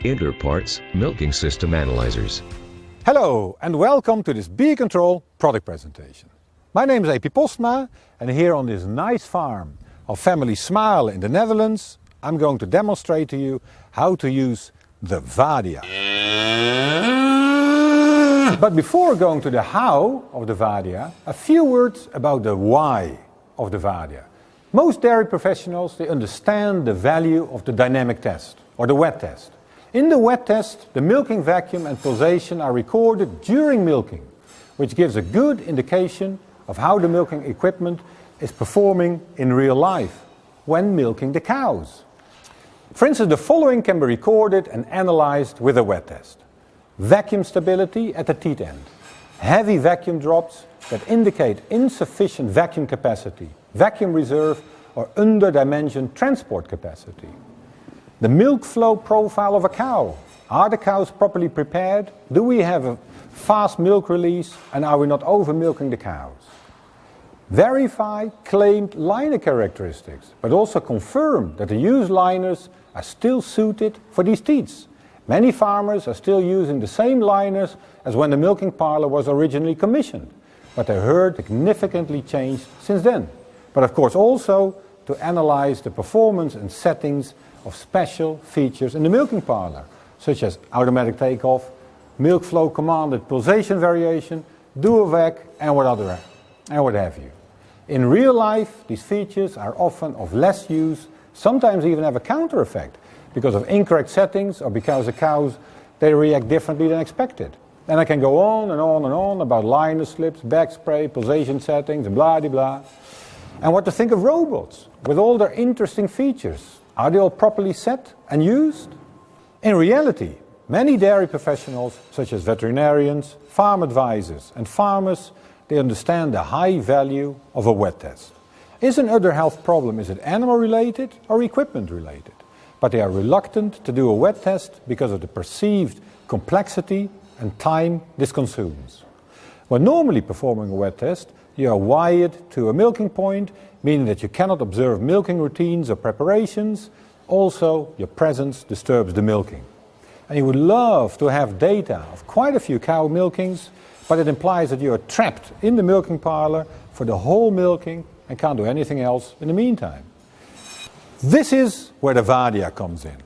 InterParts Milking System Analyzers. Hello and welcome to this Bee Control product presentation. My name is AP Postma and here on this nice farm of family Smile in the Netherlands, I'm going to demonstrate to you how to use the Vadia. But before going to the how of the Vadia, a few words about the why of the Vadia. Most dairy professionals, they understand the value of the dynamic test or the wet test. In the wet test, the milking vacuum and pulsation are recorded during milking, which gives a good indication of how the milking equipment is performing in real life when milking the cows. For instance, the following can be recorded and analyzed with a wet test. Vacuum stability at the teat end, heavy vacuum drops that indicate insufficient vacuum capacity, vacuum reserve or under-dimensioned transport capacity. The milk flow profile of a cow. Are the cows properly prepared? Do we have a fast milk release and are we not over-milking the cows? Verify claimed liner characteristics, but also confirm that the used liners are still suited for these teats. Many farmers are still using the same liners as when the milking parlour was originally commissioned, but their herd significantly changed since then. But of course also to analyze the performance and settings of special features in the milking parlour, such as automatic takeoff, milk flow commanded pulsation variation, dual-vac and what have you. In real life, these features are often of less use, sometimes even have a counter effect because of incorrect settings or because the cows, they react differently than expected. And I can go on and on and on about liner slips, back spray, pulsation settings, and blah de blah. And what to think of robots with all their interesting features. Are they all properly set and used? In reality, many dairy professionals, such as veterinarians, farm advisors and farmers, they understand the high value of a wet test. Is an other health problem, is it animal related or equipment related? But they are reluctant to do a wet test because of the perceived complexity and time this consumes. When normally performing a wet test, you are wired to a milking point, meaning that you cannot observe milking routines or preparations. Also, your presence disturbs the milking. And you would love to have data of quite a few cow milkings, but it implies that you are trapped in the milking parlour for the whole milking and can't do anything else in the meantime. This is where the Vadia comes in.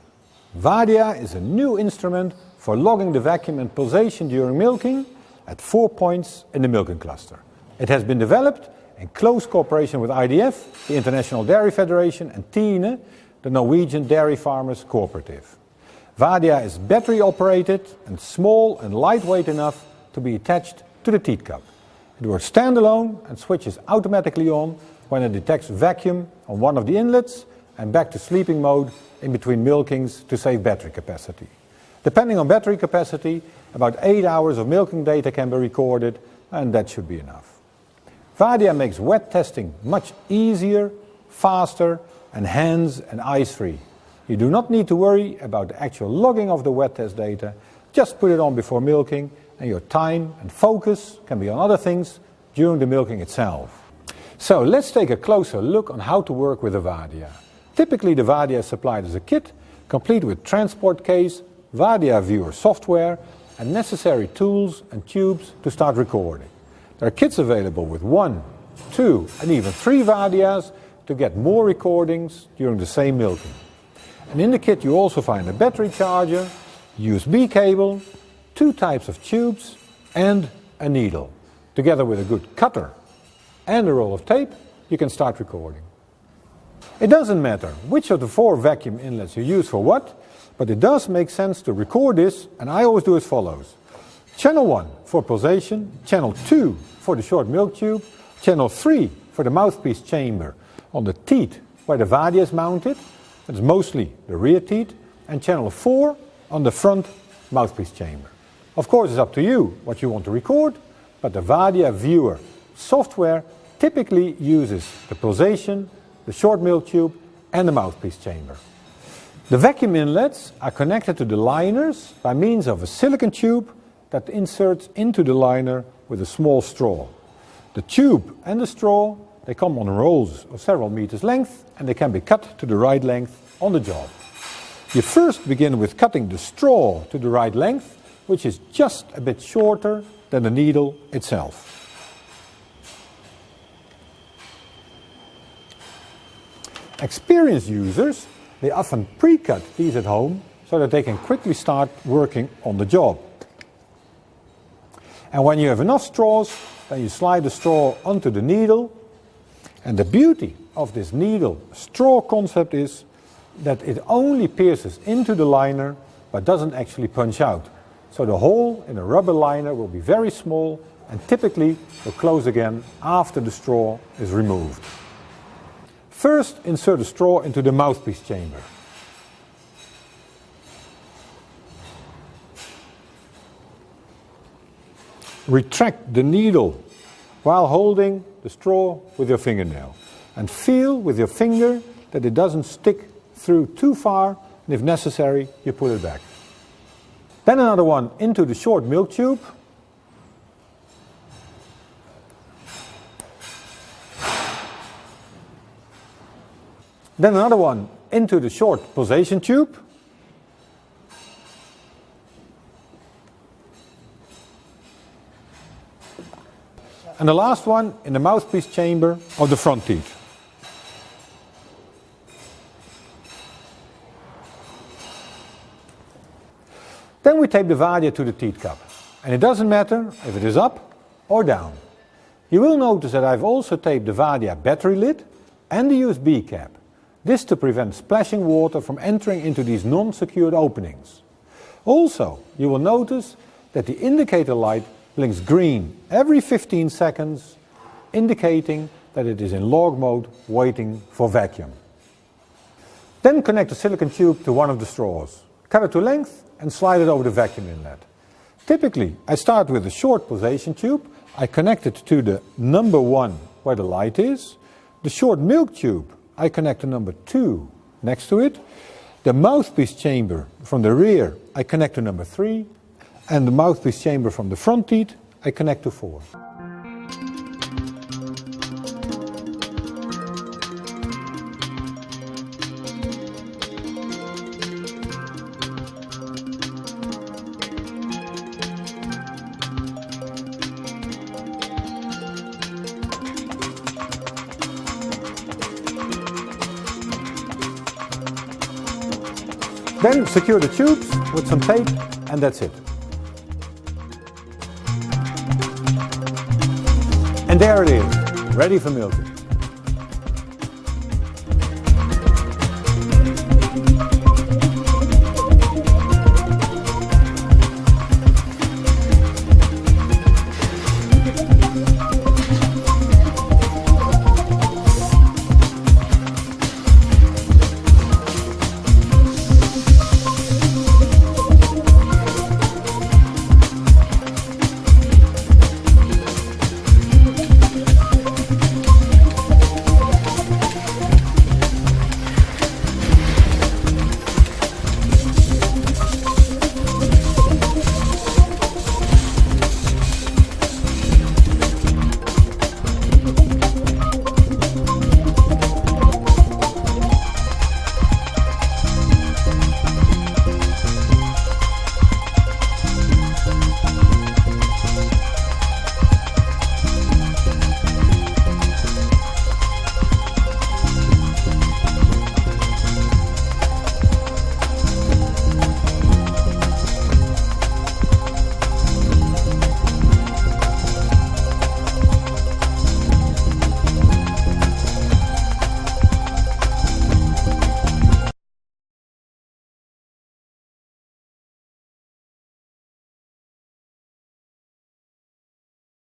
Vadia is a new instrument for logging the vacuum and pulsation during milking at 4 points in the milking cluster. It has been developed in close cooperation with IDF, the International Dairy Federation, and TINE, the Norwegian Dairy Farmers Cooperative. Vadia is battery operated and small and lightweight enough to be attached to the teat cup. It works standalone and switches automatically on when it detects vacuum on one of the inlets and back to sleeping mode in between milkings to save battery capacity. Depending on battery capacity, about 8 hours of milking data can be recorded, and that should be enough. Vadia makes wet testing much easier, faster and hands and eyes free. You do not need to worry about the actual logging of the wet test data. Just put it on before milking and your time and focus can be on other things during the milking itself. So let's take a closer look on how to work with the Vadia. Typically the Vadia is supplied as a kit, complete with transport case, Vadia viewer software and necessary tools and tubes to start recording. There are kits available with 1, 2 and even 3 Vadias to get more recordings during the same milking. And in the kit you also find a battery charger, USB cable, 2 types of tubes and a needle. Together with a good cutter and a roll of tape, you can start recording. It doesn't matter which of the 4 vacuum inlets you use for what, but it does make sense to record this, and I always do as follows. Channel 1 for pulsation, channel 2 for the short milk tube, channel 3 for the mouthpiece chamber on the teat where the Vadia is mounted, that's mostly the rear teat, and channel 4 on the front mouthpiece chamber. Of course it's up to you what you want to record, but the Vadia viewer software typically uses the pulsation, the short milk tube and the mouthpiece chamber. The vacuum inlets are connected to the liners by means of a silicon tube that inserts into the liner with a small straw. The tube and the straw, they come on rolls of several meters length and they can be cut to the right length on the job. You first begin with cutting the straw to the right length, which is just a bit shorter than the needle itself. Experienced users, they often pre-cut these at home so that they can quickly start working on the job. And when you have enough straws, then you slide the straw onto the needle. And the beauty of this needle straw concept is that it only pierces into the liner but doesn't actually punch out. So the hole in a rubber liner will be very small and typically will close again after the straw is removed. First, insert a straw into the mouthpiece chamber. Retract the needle while holding the straw with your fingernail and feel with your finger that it doesn't stick through too far, and if necessary you pull it back. Then another one into the short milk tube. Then another one into the short pulsation tube. And the last one in the mouthpiece chamber of the front teeth. Then we tape the Vadia to the teeth cup. And it doesn't matter if it is up or down. You will notice that I've also taped the Vadia battery lid and the USB cap. This to prevent splashing water from entering into these non-secured openings. Also, you will notice that the indicator light blinks green every 15 seconds, indicating that it is in log mode waiting for vacuum. Then connect the silicone tube to one of the straws. Cut it to length and slide it over the vacuum inlet. Typically, I start with a short pulsation tube. I connect it to the number 1 where the light is. The short milk tube, I connect to number 2 next to it. The mouthpiece chamber from the rear, I connect to number 3. And the mouthpiece chamber from the front teeth, I connect to 4. Then secure the tubes with some tape, and that's it. And there it is, ready for milking.